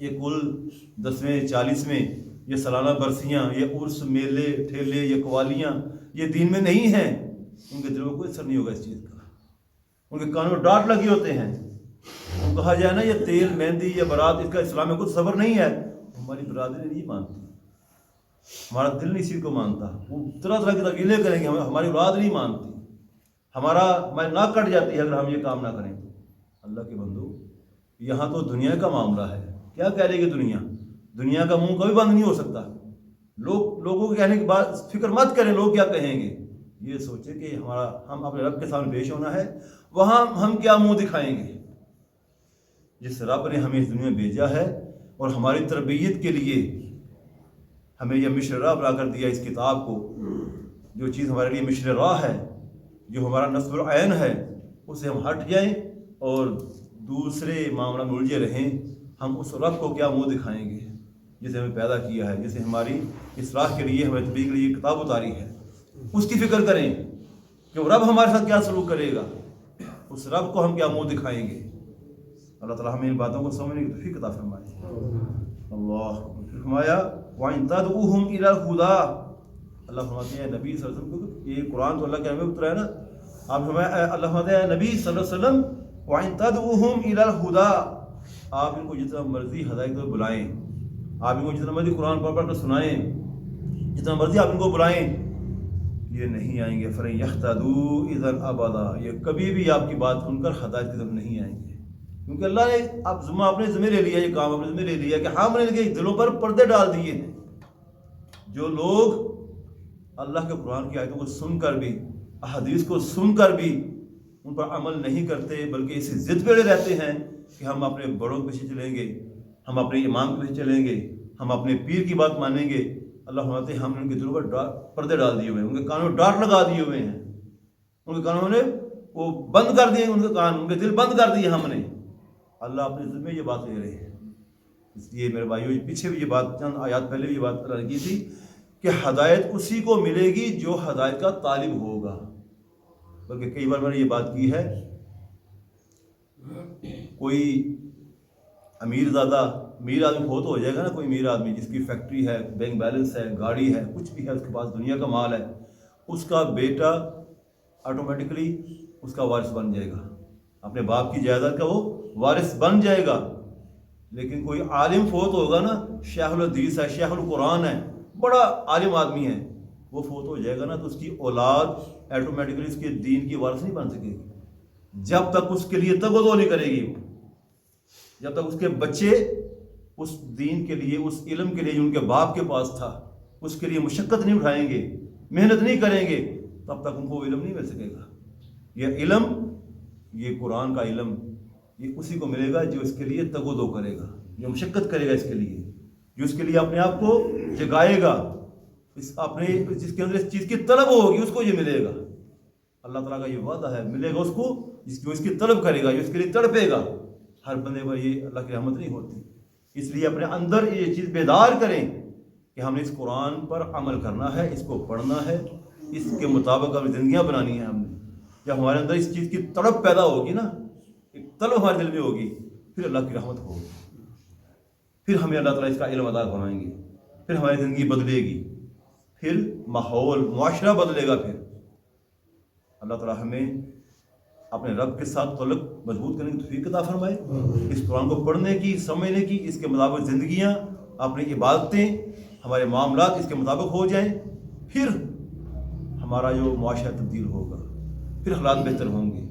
یہ کل 10ویں 40ویں یہ سالانہ برسیاں، یہ عرس، میلے ٹھیلے، یہ قوالیاں، یہ دین میں نہیں ہیں، ان کے دلوں میں کوئی اثر نہیں ہوگا اس چیز کا، ان کے کانوں میں ڈانٹ لگی ہوتے ہیں. ان کہا جائے نا یہ تیل مہندی یا برات اس کا اسلام میں کچھ صبر نہیں ہے، ہماری برادری نہیں مانتی، ہمارا دل نہیں اسی کو مانتا، وہ طرح طرح کی تبدیلیں کریں گے، ہماری اولاد نہیں مانتی، ہماری ناک کٹ جاتی ہے اگر ہم یہ کام نہ کریں تو. اللہ کے بندو یہاں تو دنیا کا معاملہ ہے، کیا کہہ رہے گی دنیا کا منہ کبھی بند نہیں ہو سکتا. لوگوں کے کہنے کی بات فکر مت کریں لوگ کیا کہیں گے، یہ سوچیں کہ ہم اپنے رب کے سامنے پیش ہونا ہے، وہاں ہم کیا منہ دکھائیں گے. جس رب نے ہمیں اس دنیا میں بھیجا ہے اور ہماری تربیت کے لیے ہمیں یہ مشر راہ بنا کر دیا، اس کتاب کو، جو چیز ہمارے لیے مشر راہ ہے، جو ہمارا نصب العین ہے، اسے ہم ہٹ جائیں اور دوسرے معاملہ میں الجھے رہیں. ہم اس رب کو کیا منہ دکھائیں گے جسے ہمیں پیدا کیا ہے، جسے ہماری اصلاح کے لیے، ہمیں تبلیغ کے لیے کتاب اتاری ہے. اس کی فکر کریں کہ وہ رب ہمارے ساتھ کیا سلوک کرے گا، اس رب کو ہم کیا منہ دکھائیں گے. اللہ تعالیٰ ہمیں ان باتوں کو سمجھنے کی توفیق عطا فرمائے. اللہ فرمایا وَإِن تَدْعُوهُمْ إِلَى الْهُدَىٰ، اللہ فرماتے ہیں نبی صلی اللہ علیہ وسلم کو، یہ قرآن تو اللہ کے نبی میں اترا ہے نا، آپ فرمایا اللہ فرماتے ہیں نبی صلی اللہ علیہ وسلم وَإِن تَدْعُوهُمْ إِلَى الْهُدَىٰ، آپ ان کو جتنا مرضی ہدایت کو بلائیں، آپ ان کو جتنا مرضی قرآن پڑھ کر سنائیں، جتنا مرضی آپ ان کو بلائیں، یہ نہیں آئیں گے. فَلَن يَهْتَدُوا إِذًا أَبَدًا، یہ کبھی بھی آپ کی بات سن کر ہدایت کی طرف نہیں آئیں گے، کیونکہ اللہ نے اب ذمہ اپنے ذمہ لے لیا، یہ کام اپنے ذمہ لے لیا کہ ہم نے ان کے دلوں پر پردے ڈال دیے ہیں. جو لوگ اللہ کے قرآن کی آیتوں کو سن کر بھی، احادیث کو سن کر بھی ان پر عمل نہیں کرتے، بلکہ اسی ضد پہ رہتے ہیں کہ ہم اپنے بڑوں کے پیچھے چلیں گے، ہم اپنے امام کے پیچھے چلیں گے، ہم اپنے پیر کی بات مانیں گے. اللہ فرماتے ہیں ہم نے ان کے دلوں پر پردے ڈال دیے ہوئے ہیں، ان کے کانوں میں ڈانٹ لگا دیے ہوئے ہیں، ان کے کانوں نے وہ بند کر دیے، ان کے کان، ان کے دل بند کر دیے ہم نے. اللہ اپنے ذمہ یہ بات لے رہے ہیں. اس لیے میرے بھائیو پیچھے بھی یہ بات، چند آیات پہلے بھی یہ بات اللہ نے کی تھی کہ ہدایت اسی کو ملے گی جو ہدایت کا طالب ہوگا. بلکہ کئی بار میں نے یہ بات کی ہے، کوئی امیر آدمی فوت ہو جائے گا نا، کوئی امیر آدمی جس کی فیکٹری ہے، بینک بیلنس ہے، گاڑی ہے، کچھ بھی ہے، اس کے پاس دنیا کا مال ہے، اس کا بیٹا آٹومیٹکلی اس کا وارث بن جائے گا، اپنے باپ کی جائیداد کا وہ وارث بن جائے گا. لیکن کوئی عالم فوت ہوگا نا، شیخ الحدیث ہے، شیخ القرآن ہے، بڑا عالم آدمی ہے، وہ فوت ہو جائے گا نا تو اس کی اولاد آٹومیٹکلی اس کے دین کی وارث نہیں بن سکے گی، جب تک اس کے لیے تگودو نہیں کرے گی، جب تک اس کے بچے اس دین کے لیے، اس علم کے لیے جو ان کے باپ کے پاس تھا، اس کے لیے مشقت نہیں اٹھائیں گے، محنت نہیں کریں گے، تب تک ان کو علم نہیں مل سکے گا. یہ علم، یہ قرآن کا علم، یہ اسی کو ملے گا جو اس کے لیے تگودو کرے گا، جو مشقت کرے گا اس کے لیے، جو اس کے لیے اپنے آپ کو جگائے گا، جس کے اندر اس چیز کی طلب ہوگی اس کو یہ ملے گا. اللہ تعالیٰ کا یہ وعدہ ہے، ملے گا اس کو جو اس کی طلب کرے گا، جو اس کے لیے تڑپے گا. ہر بندے پر یہ اللہ کی رحمت نہیں ہوتی، اس لیے اپنے اندر یہ چیز بیدار کریں کہ ہم نے اس قرآن پر عمل کرنا ہے، اس کو پڑھنا ہے، اس کے مطابق اپنی زندگیاں بنانی ہیں. ہم نے جب ہمارے اندر اس چیز کی تڑپ پیدا ہوگی نا، ایک طلب ہمارے دل میں ہوگی، پھر اللہ کی رحمت ہوگی، پھر ہمیں اللہ تعالیٰ اس کا علم عطا فرمائیں گے، پھر ہماری زندگی بدلے گی، پھر ماحول، معاشرہ بدلے گا. پھر اللہ تعالیٰ ہمیں اپنے رب کے ساتھ تعلق مضبوط کرنے کی توفیق عطا فرمائے، اس قرآن کو پڑھنے کی، سمجھنے کی، اس کے مطابق زندگیاں، اپنی عبادتیں، ہمارے معاملات اس کے مطابق ہو جائیں، پھر ہمارا جو معاشرہ تبدیل ہوگا، پھر حالات بہتر ہوں گے.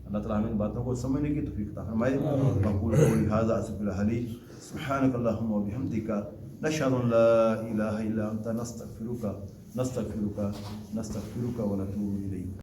اللہ تعالیٰ ہمیں ان باتوں کو سمجھنے کی توفیق عطا فرمائے. اقول قولی ھذا استغفر اللہ لی سبحانک اللہم وبحمدک نشہد ان لا الہ الا انت نستغفرک ونتوب الیک.